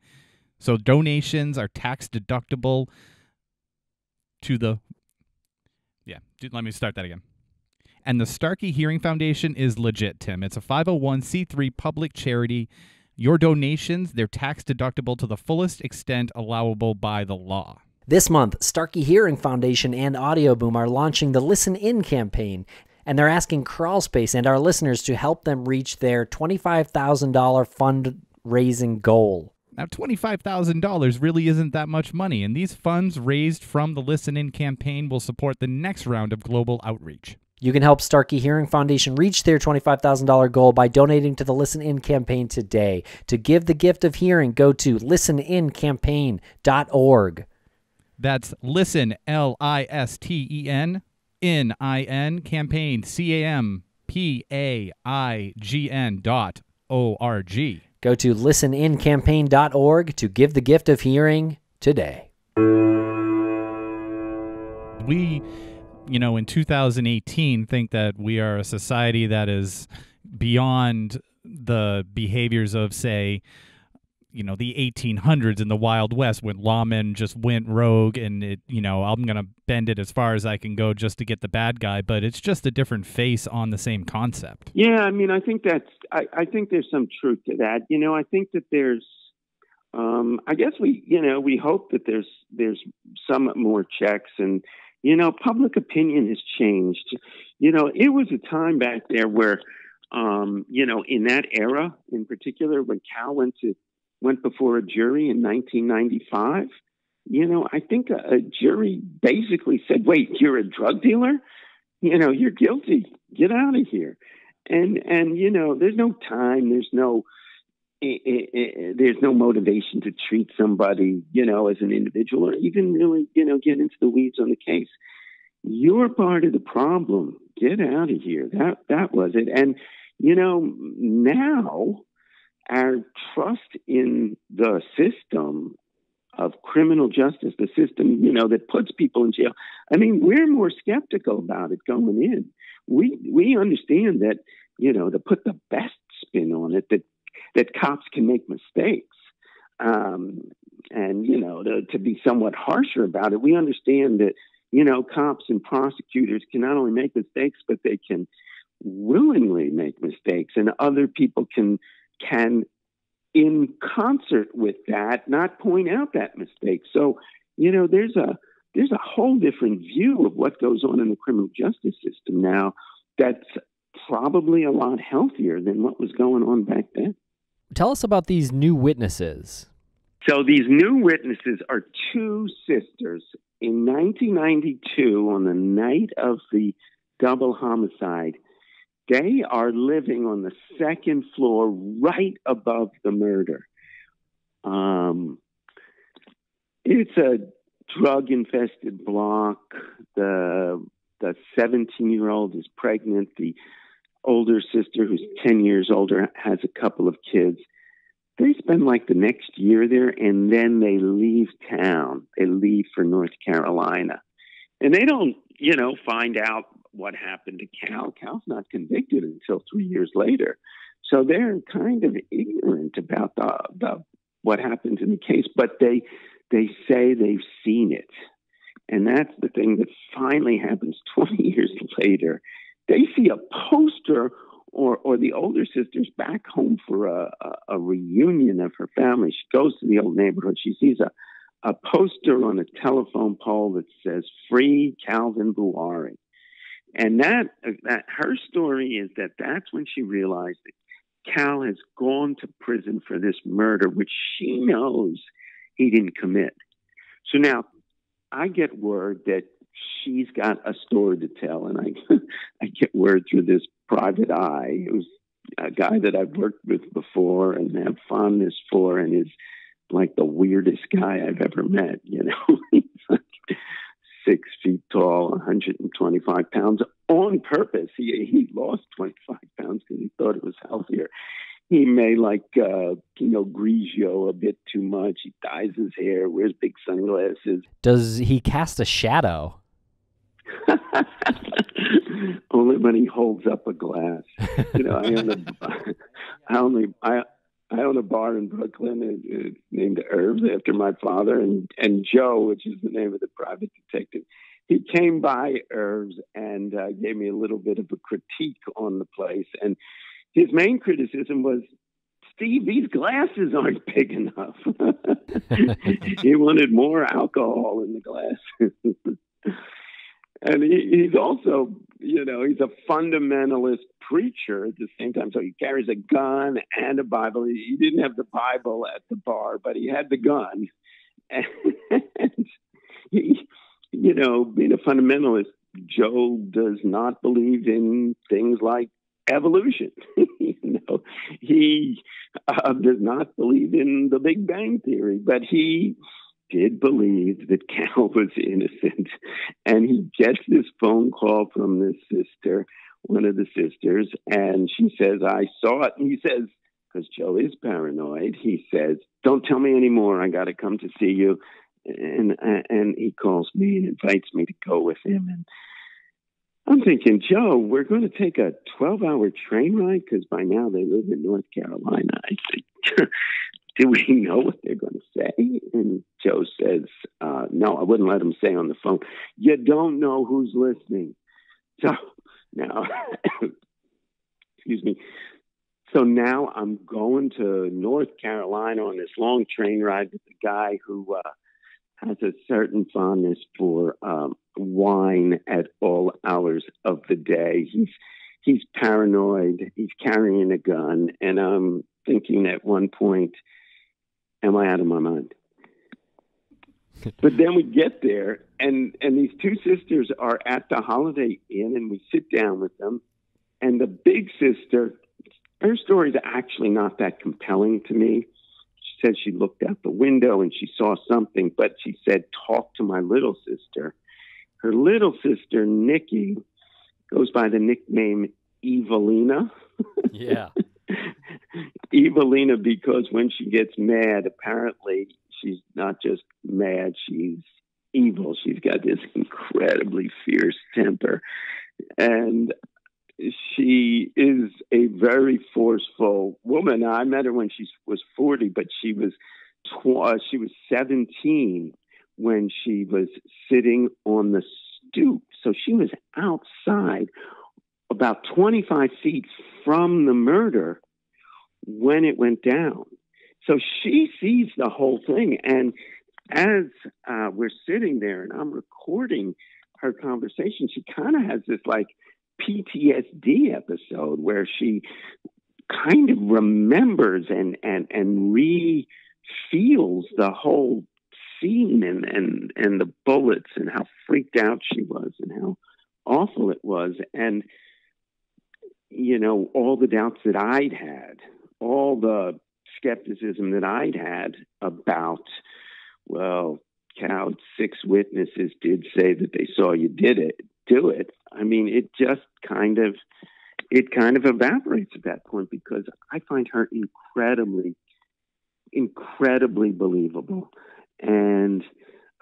So donations are tax-deductible to the... let me start that again. And the Starkey Hearing Foundation is legit, Tim. It's a 501c3 public charity. Your donations, they're tax-deductible to the fullest extent allowable by the law. This month, Starkey Hearing Foundation and Audioboom are launching the Listen In campaign, and they're asking Crawlspace and our listeners to help them reach their $25,000 fundraising goal. Now, $25,000 really isn't that much money, and these funds raised from the Listen In campaign will support the next round of global outreach. You can help Starkey Hearing Foundation reach their $25,000 goal by donating to the Listen In campaign today. To give the gift of hearing, go to listenincampaign.org. That's listen, LISTEN, NIN, campaign, CAMPAIGN.org. Go to listenincampaign.org to give the gift of hearing today. We, in 2018, think that we are a society that is beyond the behaviors of, say, the 1800s in the Wild West, when lawmen just went rogue and I'm going to bend it as far as I can go just to get the bad guy. But it's just a different face on the same concept. Yeah, I mean, I think I think there's some truth to that. I think that there's, I guess we hope that there's some more checks, and, public opinion has changed. It was a time back there where, in that era in particular, when Cal went before a jury in 1995, I think a jury basically said, wait, you're a drug dealer? You're guilty. Get out of here. And there's no time. There's no motivation to treat somebody, as an individual, or even really, get into the weeds on the case. You're part of the problem. Get out of here. That was it. And, now our trust in the system of criminal justice, the system, that puts people in jail. I mean, we're more skeptical about it going in. We understand that, to put the best spin on it, that cops can make mistakes. And and to be somewhat harsher about it. We understand that, cops and prosecutors can not only make mistakes, but they can willingly make mistakes, and other people can in concert with that not point out that mistake. So, there's a whole different view of what goes on in the criminal justice system now that's probably a lot healthier than what was going on back then. Tell us about these new witnesses. So these new witnesses are two sisters. In 1992, on the night of the double homicide, they are living on the second floor right above the murder. It's a drug-infested block. The 17-year-old is pregnant. The older sister, who's 10 years older, has a couple of kids. They spend like the next year there, and then they leave town. They leave for North Carolina. And they don't, find out what happened to Cal. Cal's not convicted until 3 years later. So they're kind of ignorant about the what happened in the case, but they say they've seen it. And that's the thing that finally happens 20 years later. They see a poster, or the older sister's back home for a reunion of her family. She goes to the old neighborhood. She sees a poster on a telephone pole that says "Free Calvin Buari." And that her story is that's when she realized that Cal has gone to prison for this murder, which she knows he didn't commit. So now I get word that she's got a story to tell, and I get word through this private eye, who's a guy that I've worked with before and have fondness for, and is like the weirdest guy I've ever met. He's like 6 feet tall, 125 pounds on purpose. He lost 25 pounds because he thought it was healthier. He may like Grigio a bit too much. He dyes his hair, wears big sunglasses. Does he cast a shadow? Only when he holds up a glass. I own a bar in Brooklyn. It's named Herbs after my father, and Joe, which is the name of the private detective. He came by Herbs and gave me a little bit of a critique on the place. And his main criticism was, Steve, these glasses aren't big enough. He wanted more alcohol in the glasses. And he's also, he's a fundamentalist preacher at the same time. So he carries a gun and a Bible. He didn't have the Bible at the bar, but he had the gun. And he, being a fundamentalist, Joe does not believe in things like evolution. He does not believe in the Big Bang Theory, but he did believe that Cal was innocent. And he gets this phone call from this sister, one of the sisters, and she says, I saw it. And he says, because Joe is paranoid, he says, don't tell me anymore. I got to come to see you. And he calls me and invites me to go with him. And I'm thinking, Joe, we're going to take a 12-hour train ride, because by now they live in North Carolina. I think, do we know what they're going to say? And Joe says, no, I wouldn't let him say on the phone, you don't know who's listening. So now, excuse me. So now I'm going to North Carolina on this long train ride with a guy who has a certain fondness for wine at all hours of the day. He's paranoid. He's carrying a gun. And I'm thinking at one point, am I out of my mind? But then we get there, and these two sisters are at the Holiday Inn, and we sit down with them. And the big sister, her story is actually not that compelling to me. She said she looked out the window and she saw something, but she said, talk to my little sister. Her little sister, Nikki, goes by the nickname Evelina. Yeah. Evelina, because when she gets mad, apparently she's not just mad, she's evil. She's got this incredibly fierce temper. And she is a very forceful woman. I met her when she was 40, but she was she was 17 when she was sitting on the stoop. So she was outside about 25 feet from the murder when it went down. So she sees the whole thing. And as we're sitting there and I'm recording her conversation, she kind of has this like PTSD episode where she kind of remembers and re-feels the whole scene and the bullets and how freaked out she was and how awful it was. And, you know, all the doubts that I'd had, all the skepticism that I'd had about, well, Cal, 6 witnesses did say that they saw you do it. I mean, it just kind of evaporates at that point because I find her incredibly believable. And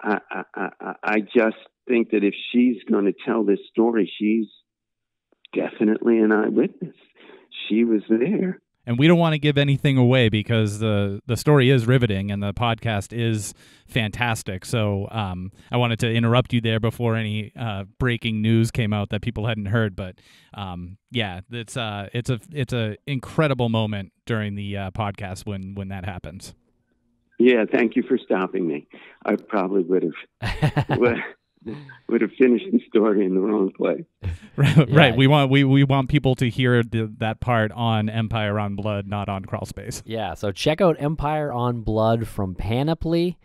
I just think that if she's going to tell this story, she's definitely an eyewitness. She was there. And we don't want to give anything away because the story is riveting and the podcast is fantastic. So I wanted to interrupt you there before any breaking news came out that people hadn't heard. But yeah, it's a incredible moment during the podcast when that happens. Yeah, thank you for stopping me. I probably would have finished the story in the wrong place. Right. Yeah. We want people to hear that part on Empire on Blood, not on Crawlspace. Yeah, so check out Empire on Blood from Panoply.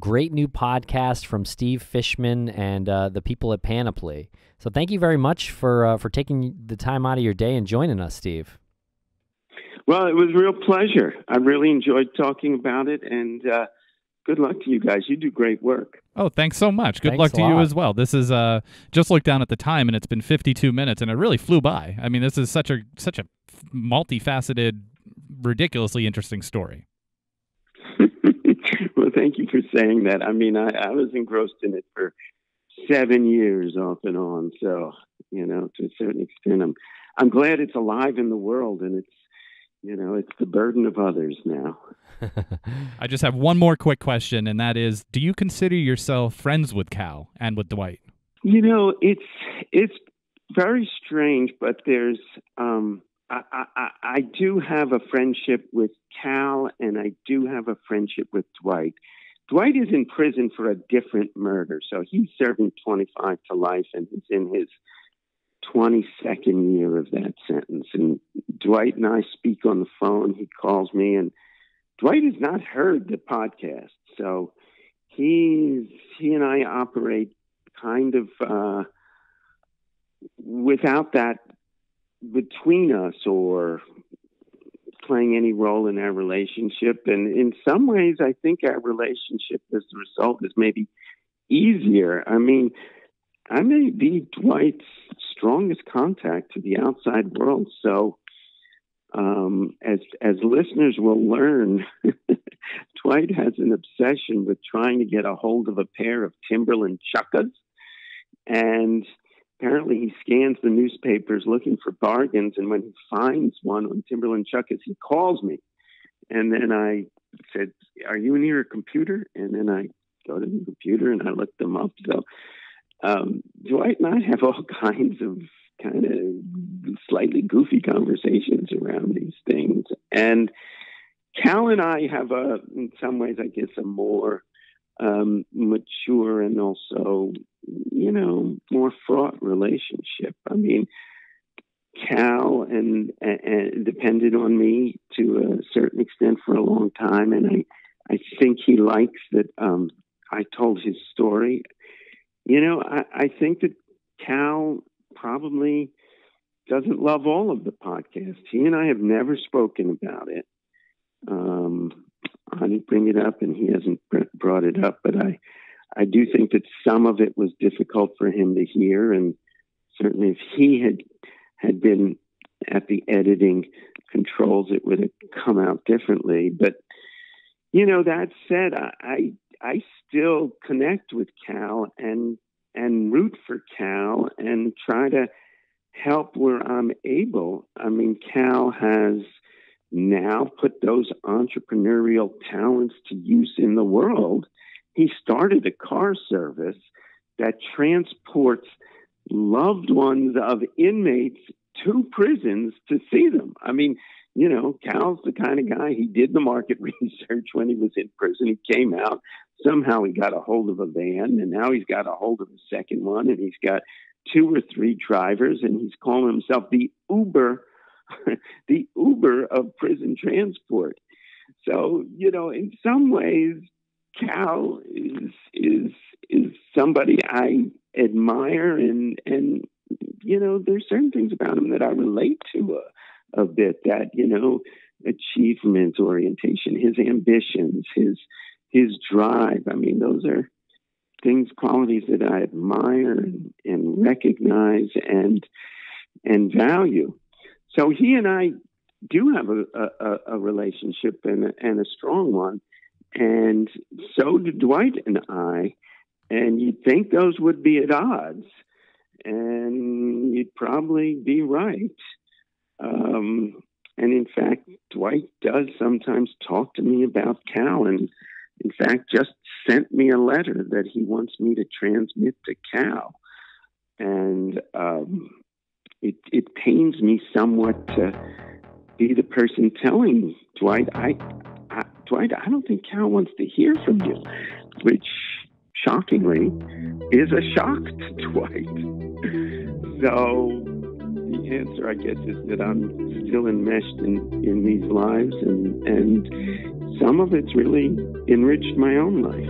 Great new podcast from Steve Fishman and the people at Panoply. So thank you very much for taking the time out of your day and joining us, Steve. Well, it was a real pleasure. I really enjoyed talking about it, and good luck to you guys. You do great work. Oh, thanks so much. Good Thanks luck a to you lot. as well. This is just looked down at the time, and it's been 52 minutes, and it really flew by. I mean, this is such a multifaceted, ridiculously interesting story. Well, thank you for saying that. I mean, I was engrossed in it for 7 years off and on. So, you know, to a certain extent, I'm glad it's alive in the world, and it's the burden of others now. I just have one more quick question, and that is, do you consider yourself friends with Cal and with Dwight? You know, it's very strange, but there's I do have a friendship with Cal, and I do have a friendship with Dwight. Dwight is in prison for a different murder, so he's serving 25 to life, and he's in his 22nd year of that sentence. And Dwight and I speak on the phone. He calls me, and Dwight has not heard the podcast, so he and I operate kind of without that between us or playing any role in our relationship. And in some ways, I think our relationship as a result is maybe easier. I mean, I may be Dwight's strongest contact to the outside world. So as listeners will learn, Dwight has an obsession with trying to get a hold of a pair of Timberland Chukkas. And apparently he scans the newspapers looking for bargains. And when he finds one on Timberland Chukkas, he calls me. And then I said, "Are you near a computer?" And then I go to the computer and I look them up. So Dwight and I have all kinds of kind of slightly goofy conversations around these things. And Cal and I have in some ways, I guess, a more mature and also, you know, more fraught relationship. I mean, Cal and depended on me to a certain extent for a long time. And I think he likes that I told his story. You know, I think that Cal probably doesn't love all of the podcasts. He and I have never spoken about it. I didn't bring it up and he hasn't brought it up, but I do think that some of it was difficult for him to hear. And certainly if he had been at the editing controls, it would have come out differently. But, you know, that said, I still connect with Cal and root for Cal and try to help where I'm able. I mean, Cal has now put those entrepreneurial talents to use in the world. He started a car service that transports loved ones of inmates to prisons to see them. I mean, you know, Cal's the kind of guy, he did the market research when he was in prison. He came out. Somehow he got a hold of a van, and now he's got a hold of a second one, and he's got 2 or 3 drivers, and he's calling himself the Uber, the Uber of prison transport. So, you know, in some ways, Cal is somebody I admire, and you know, there's certain things about him that I relate to a bit. That, you know, achievement orientation, his ambitions, his drive. I mean, those are things, qualities that I admire and recognize and value. So he and I do have a relationship and a strong one, and so do Dwight and I. And you'd think those would be at odds, and you'd probably be right. And in fact, Dwight does sometimes talk to me about Cal, and in fact, just sent me a letter that he wants me to transmit to Cal. And it pains me somewhat to be the person telling Dwight, Dwight, I don't think Cal wants to hear from you, which shockingly is a shock to Dwight. So the answer, I guess, is that I'm still enmeshed in these lives, and some of it's really enriched my own life.